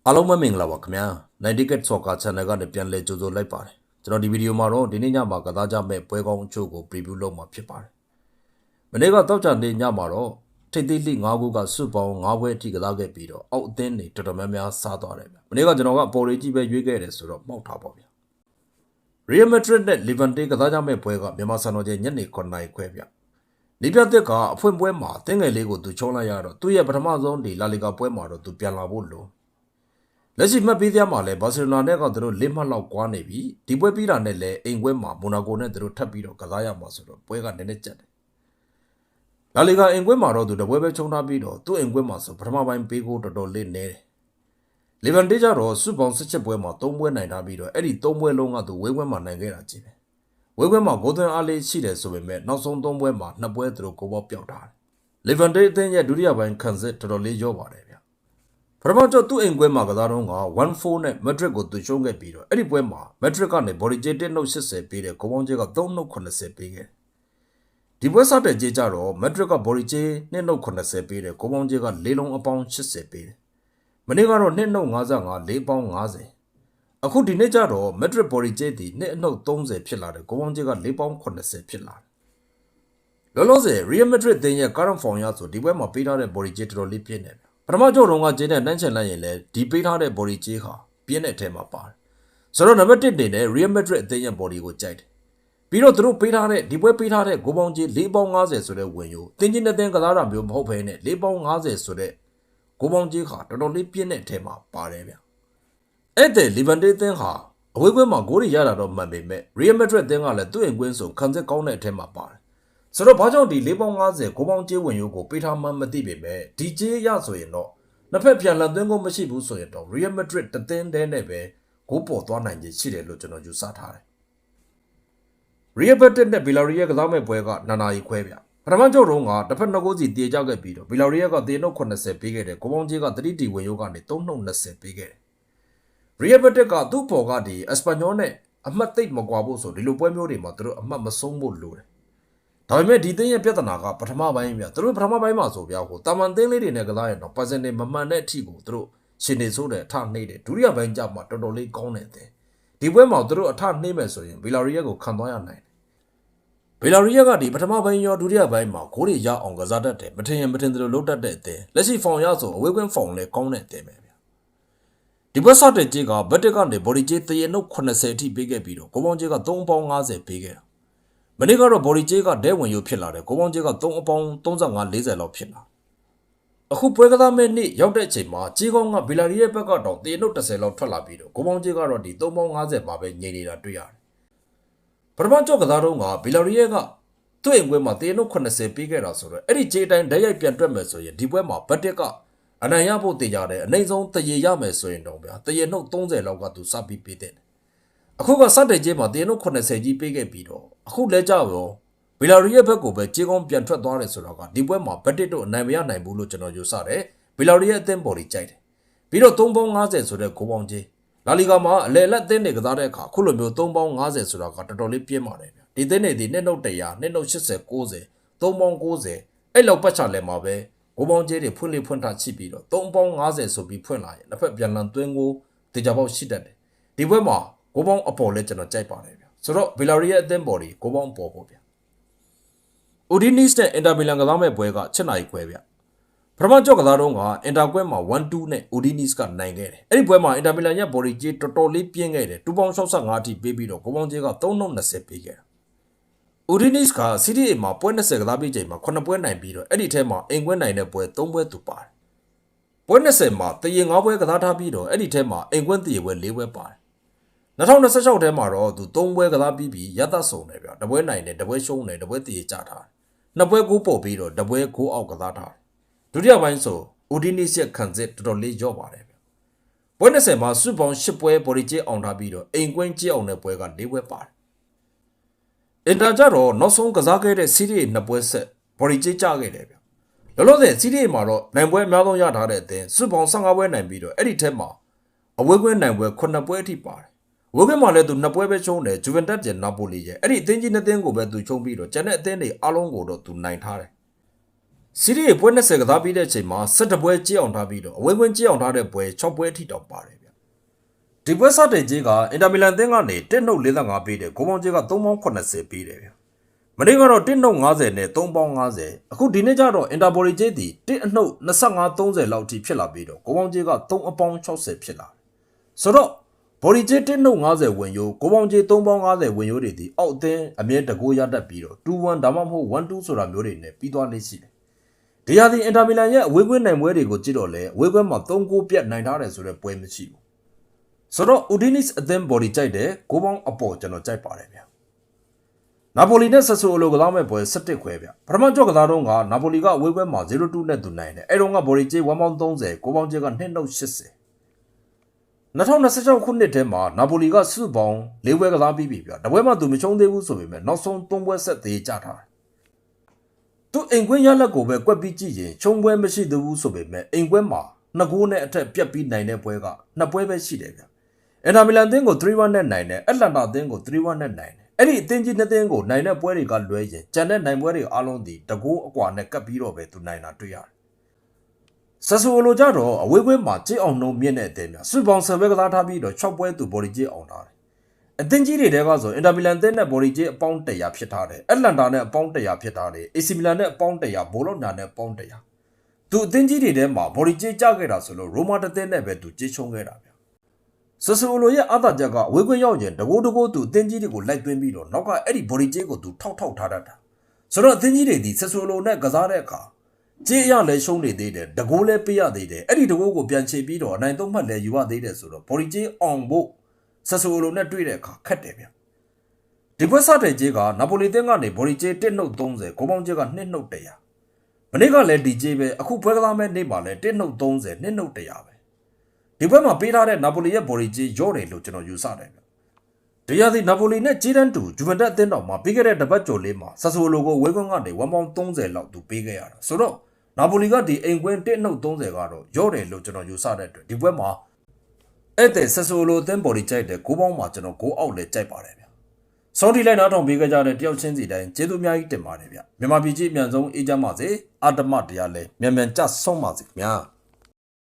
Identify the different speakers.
Speaker 1: အားလုံးပဲမင်္ဂလာပါခင်ဗျာ90 Soccer Channel ကနေပြန်လည်ကြိုဆိုလိုက်ပါတယ်ကျွန်တော်ဒီဗီဒီယိုမှာတော့ဒီနေ့ညမှာကစားကြမဲ့ပွဲကောင်းအချို့ကို preview လုပ်မှာဖြစ်ပါတယ်မနေ့ကတောက်ချန်နေ့ညမှာတော့ထိပ်သီးလိ5ခုကစုပေါင်း5ပွဲအထိကစားခဲ့ပြီးတော့အောက်အသင်းတွေတော်တော်များများစားသွားတယ်ဗျမနေ့ကကျွန်တော်ကအပေါ်လေးကြီးပဲရွေးခဲ့တယ်ဆိုတော့မှောက်ထားပါဗျာ Real Madrid နဲ့ Levante ကစားကြမဲ့ပွဲကမြန်မာစံတော်ချိန်ညနေ9:00နာရီခွဲဗျနေပြသက်ကအဖွင့်ပွဲမှာတင်းငယ်လေးကိုသူချုံးလိုက်ရတော့သူ့ရဲ့ပထမဆုံးဒီလာလီဂါပွဲမှာတော့သူပြန်လာဖို့လို့လက်ရှိမှတ်ပေးသမှာလဲဘာစီလိုနာနဲ့ကသူတို့၄မှတ်လောက်ကွာနေပြီဒီပွဲပြီးတာနဲ့လဲအိမ်ပွဲမှာမိုနာကိုနဲ့သူတို့ထပ်ပြီးတော့ကစားရမှာဆိုတော့ပွဲကနည်းနည်းကြက်တယ်လာလီဂါအိမ်ပွဲမှာတော့သူတပွဲပဲချုံထားပြီးတော့သူ့အိမ်ပွဲမှာဆိုပထမပိုင်းပေးကိုတော်တော်လေးနေတယ်လီဗန်တေးကြတော့စုပေါင်း17ပွဲမှာ3ပွဲနိုင်ထားပြီးတော့အဲ့ဒီ3ပွဲလုံးကသူဝေးပွဲမှာနိုင်ခဲ့တာကြီးပဲဝေးပွဲမှာဂိုးသွင်းအားလေးရှိတယ်ဆိုပေမဲ့နောက်ဆုံး3ပွဲမှာ2ပွဲသူတို့ကိုပေါက်ပြောက်ထားတယ်လီဗန်တေးအသင်းရဲ့ဒုတိယပိုင်းခံစစ်တော်တော်လေးရောပါတယ်ဗျပထမကျသူ့အိမ်ပွဲမှာကစားတော့က 1-4 နဲ့မက်ဒရစ်ကိုသူရှုံးခဲ့ပြီးတော့အဲ့ဒီပွဲမှာမက်ဒရစ်ကနေဘော်ဒီဂျေ1နှုတ်80ပေးတယ်ဂိုးပေါင်းကျဲက3နှုတ်80ပေးခဲ့ဒီပွဲစတဲ့ကြေးကြတော့မက်ဒရစ်ကဘော်ဒီဂျေ2နှုတ်80ပေးတယ်ဂိုးပေါင်းကျဲက4လုံးအပေါင်း80ပေးတယ်မနေ့ကတော့2နှုတ်55 4ပေါင်း50အခုဒီနေ့ကျတော့မက်ဒရစ်ဘော်ဒီဂျေဒီ2နှုတ်30ဖြစ်လာတယ်ဂိုးပေါင်းကျဲက4ပေါင်း80ဖြစ်လာတယ်လောလောဆယ် Real Madrid တင်းရဲ့ current form ရဆိုဒီပွဲမှာပေးထားတဲ့ဘော်ဒီဂျေတော်တော်လေးပြည့်နေတယ်ပထမကြော့တုန်းကဂျင်းနဲ့တန်းချင်လိုက်ရင်လည်းဒီပေးထားတဲ့ body ကြီးဟာပြင်းတဲ့အထဲမှာပါတယ်ဆိုတော့နံပါတ်1နေနဲ့ Real Madrid အသင်းရဲ့ body ကိုကြိုက်တယ်ပြီးတော့သူတို့ပေးထားတဲ့ဒီပွဲပေးထားတဲ့ဂိုးပေါင်းကြီး4ပေါင်း50ဆိုတဲ့ဝင်ယူတင်းချင်းတဲ့တင်းကစားတာမျိုးမဟုတ်ဘဲနဲ့4ပေါင်း50ဆိုတဲ့ဂိုးပေါင်းကြီးဟာတော်တော်လေးပြင်းတဲ့အထဲမှာပါတယ်ဗျအဲ့တဲ့ Levante အသင်းဟာအဝေးကွင်းမှာဂိုးတွေရတာတော့မှန်ပေမဲ့ Real Madrid အသင်းကလည်းသူ့အိမ်ကွင်းဆိုခံစစ်ကောင်းတဲ့အထဲမှာပါတယ်ဆိုတော့ဘာကြောင့်ဒီ4ပေါင်း50ဂိုးပေါင်းကြီးဝင်ယူကိုပေးထားမှမသိပေမဲ့ဒီကြီးရဆိုရင်တော့နှစ်ဖက်ပြန်လည်သွင်းကိုမရှိဘူးဆိုရင်တော့ Real Madrid တသင်းတည်းနဲ့ပဲဂိုးပေါ်သွားနိုင်ခြင်းရှိတယ်လို့ကျွန်တော်ယူဆထားတယ် Real Madrid နဲ့ Villarreal ကစားမဲ့ပွဲက2နာရီခွဲဗျပထမကြော့တုန်းကတစ်ဖက်2ဂိုးစီတေကြခဲ့ပြီးတော့ Villarreal ကတေနှုတ်80ပေးခဲ့တယ်ဂိုးပေါင်းကြီးက3တီဝင်ရုပ်ကနေ3နှုတ်20ပေးခဲ့တယ် Real Madrid ကသူ့ပေါ်ကဒီ Espanyol နဲ့အမှတ်သိပ်မကွာဖို့ဆိုဒီလိုပွဲမျိုးတွေမှာသူတို့အမှတ်မဆုံးဖို့လိုတယ်ဒါပေမဲ့ဒီသင်းရဲ့ပြဿနာကပထမပိုင်းဗျသူတို့ပထမပိုင်းမှာဆိုဗျာဟိုတာမန်သင်းလေးတွေနဲ့ကစားရင်တော့ percentage မမှန်တဲ့အထိကိုသူတို့ရှင်နေဆိုးတယ်အထနှိမ့်တယ်ဒုတိယပိုင်းကျမှတော်တော်လေးကောင်းတယ်တဲ့ဒီပွဲမှာသူတို့အထနှိမ့်မယ်ဆိုရင် Villarreal ကိုခံသွားရနိုင်တယ် Villarreal ကဒီပထမပိုင်းရောဒုတိယပိုင်းမှာဂိုးတွေရအောင်ကစားတတ်တယ်မထင်ရင်မထင်သလိုလုပ်တတ်တဲ့အသင်းလက်ရှိဖောင်ရဆိုအဝေးကွင်းဖောင်လည်းကောင်းတဲ့အသင်းပဲဗျဒီပွဲစတဲ့ကြီးကဘက်တက်ကနေ body ကြီးတရနှုတ်80အထိပေးခဲ့ပြီးတော့ဂိုးပေါင်းကြီးက3ပေါင်း50ပေးခဲ့တာမနေ့ကတော့ body ကြီးကဒဲဝင်ယူဖြစ်လာတယ်ဂိုးပေါင်းကြီးက3ပေါင်း35 40လောက်ဖြစ်လာအခုပွဲကစားမဲ့နေ့ရောက်တဲ့အချိန်မှာကြီးကောင်းက Villarreal ဘက်ကတော့တရနှုတ်30လောက်ထွက်လာပြီးတော့ဂိုးပေါင်းကြီးကတော့ဒီ3ပေါင်း50မှာပဲငြိမ်နေတာတွေ့ရတယ်ပထမကြော့ကစားတော့က Villarreal ကသူ့အိမ်ပွဲမှာတရနှုတ်80ပေးခဲ့တာဆိုတော့အဲ့ဒီကြီးတိုင်းဓာတ်ရိုက်ပြန်တွက်မယ်ဆိုရင်ဒီပွဲမှာဘက်တက်ကအနိုင်ရဖို့တည်ကြတယ်အနိုင်ဆုံးတရေရမယ်ဆိုရင်တော့ဗျာတရေနှုတ်30လောက်ကသူစပြီးပေးတဲ့အခုကစတဲ့ကြီးမှာတရေနှုတ်80ကြီးပေးခဲ့ပြီးတော့အခုလဲကြရောဗီလာရီရဲ့ဘက်ကိုပဲကြေးကောင်းပြန်ထွက်သွားတယ်ဆိုတော့ကဒီပွဲမှာဘက်တစ်တို့အနိုင်မရနိုင်ဘူးလို့ကျွန်တော်ယူဆတယ်ဗီလာရီရဲ့အသင်းပေါ်ကြီးကြိုက်တယ်ပြီးတော့3ပေါင်း50ဆိုတဲ့ဂိုးပေါင်းကြီးလာလီဂါမှာအလဲလက်အသင်းတွေကစားတဲ့အခါခုလိုမျိုး3ပေါင်း50ဆိုတာကတော်တော်လေးပြင်းပါတယ်ဗျဒီသင်းတွေဒီနှစ်နှုတ်100နှစ်နှုတ်80 90 3ပေါင်း90အဲ့လောက်ပတ်ချလဲမှာပဲဂိုးပေါင်းကျဲတွေဖွင့်လေးဖွင့်ထားချိပြီးတော့3ပေါင်း50ဆိုပြီးဖွင့်လာရင်တစ်ဖက်ပြန်လန်သွင်းကိုတေချာပေါက်ရှိတတ်တယ်ဒီပွဲမှာဂိုးပေါင်းအပေါ်လဲကျွန်တော်ကြိုက်ပါတယ်ဗျဆိုတော့ Villarreal အသင်းပေါ်ဒီဂိုးပေါင်းပေါ်ပေါ့ဗျ Udinese နဲ့ Inter Milan ကစားမဲ့ပွဲက7နာရီခွဲဗျပထမကြော့ကစားတော့က Inter ကွဲမှာ 1-2 နဲ့ Udinese ကနိုင်ခဲ့တယ်အဲ့ဒီပွဲမှာ Inter Milan ရဲ့ body ကြီးတော်တော်လေးပြင်းခဲ့တယ်2ပေါင်း65အထိပေးပြီးတော့ဂိုးပေါင်းကြီးက3-20ပေးခဲ့တာUdinese က Serie A မှာပွဲ20ကစားပြီးချိန်မှာ9ပွဲနိုင်ပြီးတော့အဲ့ဒီထဲမှာအိမ်ကွင်းနိုင်တဲ့ပွဲ3ပွဲသူပါတယ်ပွဲ20မှာတရေ9ပွဲကစားထားပြီးတော့အဲ့ဒီထဲမှာအိမ်ကွင်းတရေပွဲ4ပွဲပါတယ်2026ထဲမှာတော့သူ3ပွဲကစားပြီးရသဆုံတယ်ဗျတပွဲနိုင်တယ်တပွဲရှုံးတယ်တပွဲတရေကြထားတယ်နှစ်ပွဲကိုပို့ပြီးတော့တပွဲကိုအောက်ကစားထားတယ်ဒုတိယပိုင်းဆို Udinese ရဲ့ခံစစ်တော်တော်လေးရော့ပါတယ်ဗျပွဲ20မှာစုပေါင်း10ပွဲဘော်ဒီကျအောင်ထားပြီးတော့အိမ်ကွင်းကျအောင်တဲ့ပွဲက4ပွဲပါတယ်အင်တာကြတော့နောက်ဆုံးကစားခဲ့တဲ့စီးရီး2ပွဲဆက်ဘော်ဒီကျကြခဲ့တယ်ဗျလောလောဆယ်စီးရီးမှာတော့နိုင်ပွဲအများဆုံးရထားတဲ့အသင်းစုပေါင်း15ပွဲနိုင်ပြီးတော့အဲ့ဒီထဲမှာအဝေးကွင်းနိုင်ပွဲ9ပွဲအထိပါတယ်ဝေးကွင်းမှာလည်းသူ2ပွဲပဲရှုံးတယ်ဂျူဗန်တက်စ်နဲ့နာပိုလီရဲ့အဲ့ဒီအသင်းကြီး2သင်းကိုပဲသူရှုံးပြီးတော့ကျန်တဲ့အသင်းတွေအားလုံးကိုတော့သူနိုင်ထားတယ် စီရီပွဲ20ကစားပြီးတဲ့အချိန်မှာ17ပွဲကြေးအောင်ထားပြီးတော့အဝေးကွင်းကြေးအောင်ထားတဲ့ပွဲ6ပွဲအထိတောင်ပါတယ်ဗျဒီပွဲစတဲ့ကြေးကအင်တာမီလန်အသင်းကနေ1နှုတ်45ပေးတယ်ဂိုးပေါင်းကြေးက3.80ပေးတယ်ဗျမနေ့ကတော့1နှုတ်50နဲ့3.50အခုဒီနေ့ကျတော့အင်တာဘော်လီကြေးဒီ1အနှုတ်25-30လောက်အထိဖြစ်လာပြီးတော့ဂိုးပေါင်းကြေးက3.60ဖြစ်လာတယ်ဆိုတော့ဘော်လီကြေး1နှုတ်50ဝင်ရိုးဂိုးပေါင်းကြေး3.50ဝင်ရိုးတွေဒီအောက်အသင်းအမြဲတကိုးရတတ်ပြီးတော့2-1ဒါမှမဟုတ်1-2ဆိုတာမျိုးတွေနဲ့ပြီးသွားလိမ့်ရှိတယ်ဒီဟာဒီအင်တာမီလန်ရဲ့အဝေးကွင်းနိုင်ပွဲတွေကိုကြည့်တော့လဲအဝေးကွင်းမှာ3ဂိုးပြတ်နိုင်ထားတယ်ဆိုတဲ့ပွဲမရှိဘူးဆိုတော့ Udinese အသင်းဘော်ဒီကြိုက်တယ်ဂိုးပေါင်းအပေါ်ကျွန်တော်ကြိုက်ပါတယ်ဗျာနာပိုလီနဲ့ဆက်ဆိုအလိုကစားမဲ့ပွဲ17ခွဲဗျာပထမကြော့ကစားတော့ကနာပိုလီကအဝေးကွင်းမှာ0-2နဲ့သူနိုင်တယ်အဲ့တော့ကဘော်ဒီကျေး1ပေါင်း30ဂိုးပေါင်းကျေးက2.80 2026ခုနှစ်ထဲမှာနာပိုလီကစုပေါင်း4ပွဲကစားပြီးပြီဗျာတပွဲမှာသူမချုံးသေးဘူးဆိုပေမဲ့နောက်ဆုံး3ပွဲဆက်သေးကြထားတယ်သူအိမ်ကွင်းရလက်ကိုပဲကွက်ပြီးကြည့်ရင်ချုံပွဲမရှိသေးဘူးဆိုပေမဲ့အိမ်ကွင်းမှာ2ဂိုးနဲ့အထက်ပြတ်ပြီးနိုင်တဲ့ပွဲက2ပွဲပဲရှိတယ်ဗျအင်တာမီလန်အသင်းကို3-1နဲ့နိုင်တယ်အက်တလန်တာအသင်းကို3-1နဲ့နိုင်တယ်အဲ့ဒီအသင်းကြီး2သင်းကိုနိုင်တဲ့ပွဲတွေကလွဲရင်ကျန်တဲ့နိုင်ပွဲတွေအားလုံးဒီ2ဂိုးအကွာနဲ့ကပ်ပြီးတော့ပဲသူနိုင်တာတွေ့ရတယ်ဆဆူလိုကြတော့အဝေးကွင်းမှာကြေးအောင်နှုံမြင့်တဲ့အသင်းများစုပေါင်း10ပွဲကစားထားပြီးတော့6ပွဲသူဘော်ဒီကြေးအောင်ထားတယ်အသင်းကြီးတွေတဲကဆိုအင်တာမီလန်အသင်းနဲ့ဘော်ဒီကြေးအပေါင်း100ဖြစ်ထားတယ်အက်တလန်တာနဲ့အပေါင်း100ဖြစ်ထားတယ်အေစီမီလန်နဲ့အပေါင်း100ဘိုလိုနာနဲ့အပေါင်း100သူအသင်းကြီးတွေထဲမှာဘော်ဒီကြေးကြခဲ့တာဆိုလို့ရိုမာတသင်းနဲ့ပဲသူကြေးချုံခဲ့တာဗျဆဆူလိုရဲ့အသာချက်ကအဝေးကွင်းရောက်ရင်တကိုးသူအသင်းကြီးတွေကိုလိုက်သွင်းပြီးတော့နောက်ကအဲ့ဒီဘော်ဒီကြေးကိုသူထောက်ထားတတ်တာဆိုတော့အသင်းကြီးတွေဒီဆဆူလိုနဲ့ကစားတဲ့အခါကြေးရလဲရှုံးနေသေးတယ်တကိုးလဲပေးရသေးတယ်အဲ့ဒီတကိုးကိုပြန်ချေပြီးတော့အနိုင်သုံးမှတ်လဲယူရသေးတယ်ဆိုတော့ဘော်ဒီကြေးအောင်ဖို့ဆဆူလိုနဲ့တွေ့တဲ့အခါခက်တယ်ဗျဒီပွဲစတဲ့ကြေးကနာပိုလီတင်းကနေဘော်ဒီကြေး1နှုတ်30ဂိုးပေါင်းကြေးက2နှုတ်100မနေ့ကလည်းဒီကြေးပဲအခုပွဲကစားမဲ့နေ့မှာလည်း1နှုတ်30 2နှုတ်100ပဲဒီပွဲမှာပေးထားတဲ့နာပိုလီရဲ့ဘော်ဒီကြေးရော့တယ်လို့ကျွန်တော်ယူဆတယ်ဗျဒီရသည်နာပိုလီနဲ့ကြေးတန်းတူဂျူဗန်တက်အသင်းတော်မှာပြီးခဲ့တဲ့တပတ်ကျော်လေးမှာဆဆူလိုကိုဝေးကွန်းကနေ1ပေါင်း30လောက်သူပေးခဲ့ရတာဆိုတော့နာပိုလီကဒီအိမ်ကွင်း1နှုတ်30ကတော့ရော့တယ်လို့ကျွန်တော်ယူဆတဲ့အတွက်ဒီပွဲမှာအဲ့တဲ့ဆဆူလိုအသင်းဘော်ဒီကြိုက်တယ်ဂိုးပေါင်းမှာကျွန်တော်ဂိုးအောက်လဲကြိုက်ပါတယ်ဗျစောဒီလိုက်နားထောင်ပေးကြတဲ့တယောက်ချင်းစီတိုင်းကျေးဇူးအများကြီးတင်ပါတယ်ဗျမြန်မာပြည်ကြီးအမြန်ဆုံးအေးချမ်းပါစေအာတမတရားလဲမြန်မြန်ကြဆုံးပါစေခင်ဗျာ